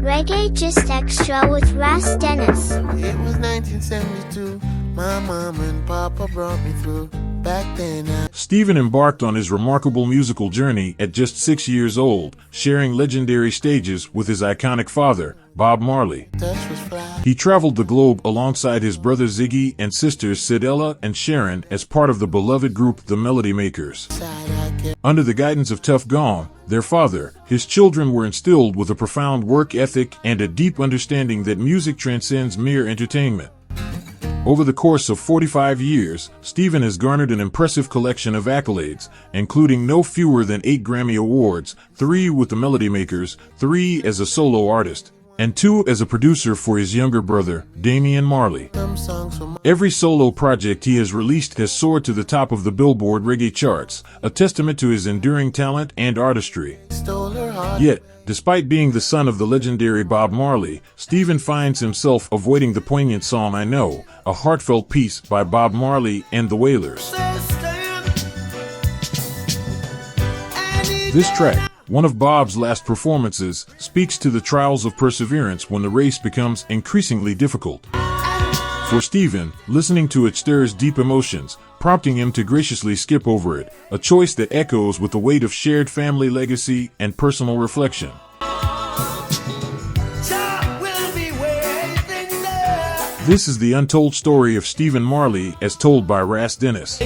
Reggae Just Extra with Ras Dennis. It was 1972, my mom and papa brought me through. Back then Stephen embarked on his remarkable musical journey at just 6 years old, sharing legendary stages with his iconic father, Bob Marley. touch was fly. He traveled the globe alongside his brother Ziggy and sisters Sidella and Sharon as part of the beloved group The Melody Makers. Side I kept Under the guidance of Tough Gone, their father, his children were instilled with a profound work ethic and a deep understanding that music transcends mere entertainment. Over the course of 45 years, Stephen has garnered an impressive collection of accolades, including no fewer than 8 Grammy Awards, 3 with the Melody Makers, 3 as a solo artist, and 2 as a producer for his younger brother, Damian Marley. some songs from Every solo project he has released has soared to the top of the Billboard reggae charts, a testament to his enduring talent and artistry. stole her heart. Yet, despite being the son of the legendary Bob Marley, Stephen finds himself avoiding the poignant song I Know, a heartfelt piece by Bob Marley and the Wailers. This track, one of Bob's last performances, speaks to the trials of perseverance when the race becomes increasingly difficult. For Stephen, listening to it stirs deep emotions, prompting him to graciously skip over it, a choice that echoes with the weight of shared family legacy and personal reflection. This is the untold story of Stephen Marley as told by Ras Dennis.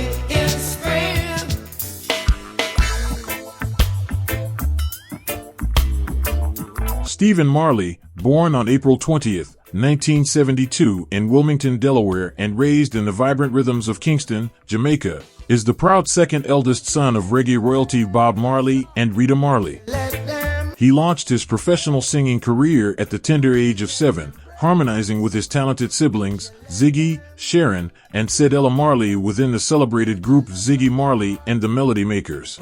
Stephen Marley, born on April 20th, 1972 in Wilmington, Delaware, and raised in the vibrant rhythms of Kingston, Jamaica, is the proud second eldest son of reggae royalty Bob Marley and Rita Marley. He launched his professional singing career at the tender age of 7, harmonizing with his talented siblings, Ziggy, Sharon, and Sidella Marley within the celebrated group Ziggy Marley and the Melody Makers.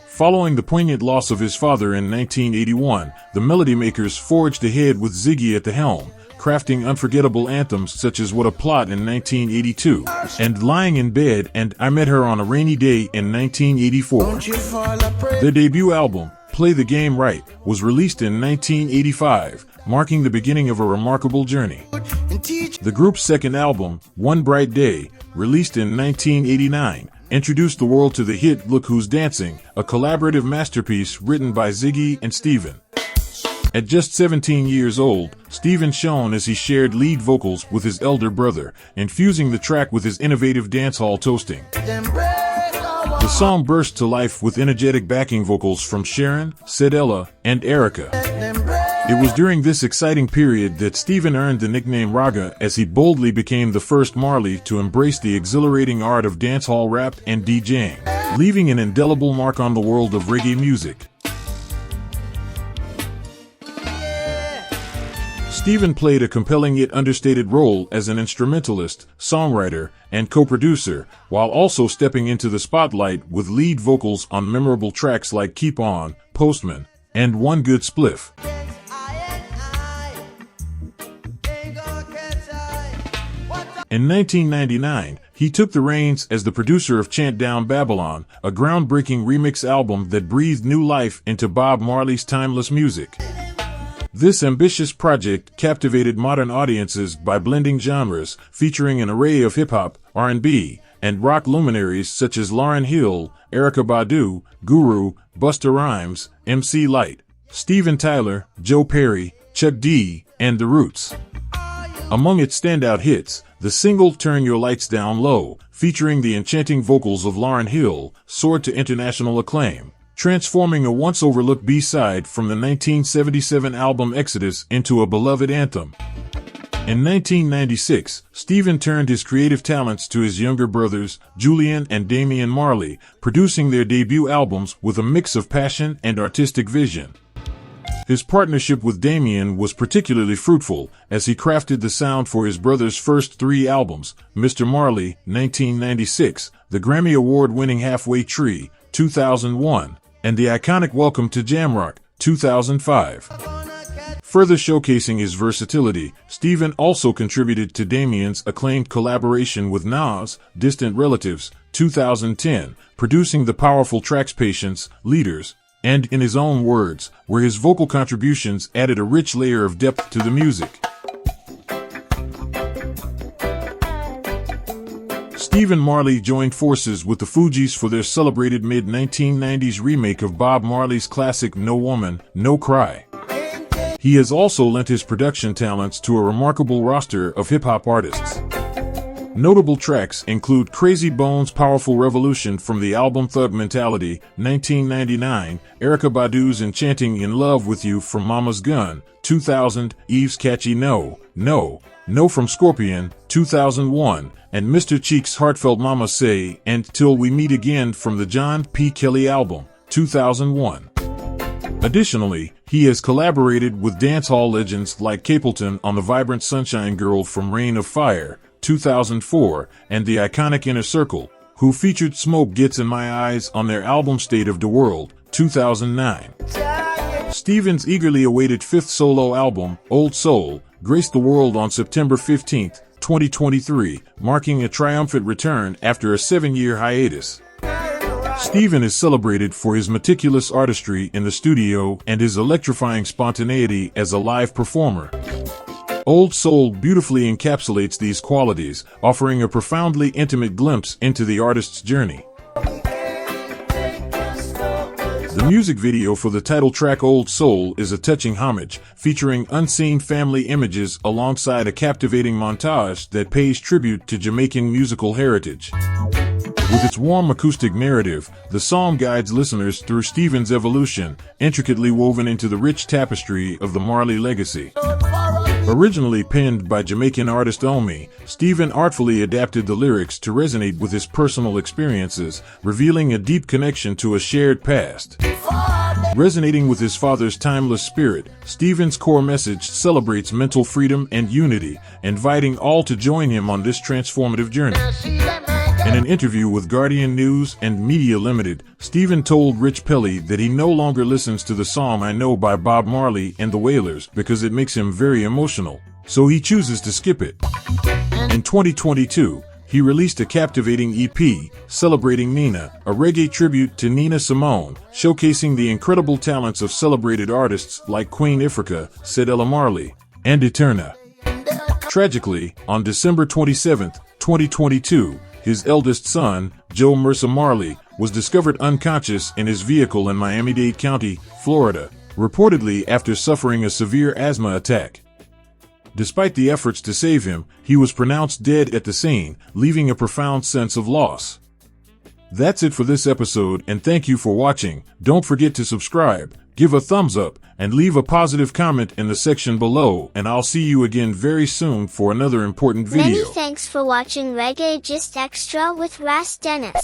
Following the poignant loss of his father in 1981, the Melody Makers forged ahead with Ziggy at the helm, crafting unforgettable anthems such as What a Plot in 1982, and Lying in Bed and I Met Her on a Rainy Day in 1984. Don't you fall a prey. Their debut album, Play the Game Right, was released in 1985, marking the beginning of a remarkable journey. And teach The group's second album, One Bright Day, released in 1989, introduced the world to the hit Look Who's Dancing, a collaborative masterpiece written by Ziggy and Stephen. At just 17 years old, Stephen shone as he shared lead vocals with his elder brother, infusing the track with his innovative dancehall toasting. them break our The song burst to life with energetic backing vocals from Sharon, Sidella, and Erica. them break. It was during this exciting period that Stephen earned the nickname Raga as he boldly became the first Marley to embrace the exhilarating art of dancehall rap and DJing, leaving an indelible mark on the world of reggae music. Stephen played a compelling yet understated role as an instrumentalist, songwriter, and co-producer, while also stepping into the spotlight with lead vocals on memorable tracks like Keep On, Postman, and One Good Spliff. In 1999, he took the reins as the producer of Chant Down Babylon, a groundbreaking remix album that breathed new life into Bob Marley's timeless music. This ambitious project captivated modern audiences by blending genres, featuring an array of hip-hop, R&B, and rock luminaries such as Lauryn Hill, Erykah Badu, Guru, Busta Rhymes, MC Lyte, Steven Tyler, Joe Perry, Chuck D, and The Roots. Among its standout hits, the single Turn Your Lights Down Low, featuring the enchanting vocals of Lauryn Hill, soared to international acclaim, transforming a once-overlooked B-side from the 1977 album Exodus into a beloved anthem. In 1996, Stephen turned his creative talents to his younger brothers, Julian and Damian Marley, producing their debut albums with a mix of passion and artistic vision. His partnership with Damian was particularly fruitful, as he crafted the sound for his brother's first 3 albums, Mr. Marley, 1996, the Grammy Award-winning Halfway Tree, 2001, and the iconic Welcome to Jamrock, 2005. Further showcasing his versatility, Stephen also contributed to Damian's acclaimed collaboration with Nas, Distant Relatives, 2010, producing the powerful tracks Patience, Leaders, and, in his own words, where his vocal contributions added a rich layer of depth to the music. Stephen Marley joined forces with the Fugees for their celebrated mid-1990s remake of Bob Marley's classic No Woman, No Cry. He has also lent his production talents to a remarkable roster of hip-hop artists. Notable tracks include Crazy Bones' Powerful Revolution from the album Thug Mentality, 1999, Erykah Badu's Enchanting in Love with You from Mama's Gun, 2000, Eve's catchy No, No, No from Scorpion, 2001, and Mr. Cheek's heartfelt Mama Say and Till We Meet Again from the John P. Kelly album, 2001. Additionally, he has collaborated with dancehall legends like Capleton on the vibrant Sunshine Girl from Reign of Fire, 2004, and the iconic Inner Circle, who featured Smoke Gets in My Eyes on their album State of the World, 2009. Stephen's eagerly awaited fifth solo album, Old Soul, graced the world on September 15, 2023, marking a triumphant return after a 7-year hiatus. Stephen is celebrated for his meticulous artistry in the studio and his electrifying spontaneity as a live performer. Old Soul beautifully encapsulates these qualities, offering a profoundly intimate glimpse into the artist's journey. The music video for the title track Old Soul is a touching homage, featuring unseen family images alongside a captivating montage that pays tribute to Jamaican musical heritage. With its warm acoustic narrative, the song guides listeners through Stephen's evolution, intricately woven into the rich tapestry of the Marley legacy. Originally penned by Jamaican artist Omi, Stephen artfully adapted the lyrics to resonate with his personal experiences, revealing a deep connection to a shared past. Resonating with his father's timeless spirit, Stephen's core message celebrates mental freedom and unity, inviting all to join him on this transformative journey. In an interview with Guardian News and Media Limited, Stephen told Rich Pelly that he no longer listens to the song I Know by Bob Marley and the Wailers because it makes him very emotional, so he chooses to skip it. In 2022, he released a captivating EP, Celebrating Nina, a reggae tribute to Nina Simone, showcasing the incredible talents of celebrated artists like Queen Ifrica, Cedella Marley, and Eterna. Tragically, on December 27, 2022, his eldest son, Joe Mercer Marley, was discovered unconscious in his vehicle in Miami-Dade County, Florida, reportedly after suffering a severe asthma attack. Despite the efforts to save him, he was pronounced dead at the scene, leaving a profound sense of loss. That's it for this episode, and thank you for watching. Don't forget to subscribe, give a thumbs up, and leave a positive comment in the section below, and I'll see you again very soon for another important video. Many thanks for watching Reggae Just Extra with Ras Dennis.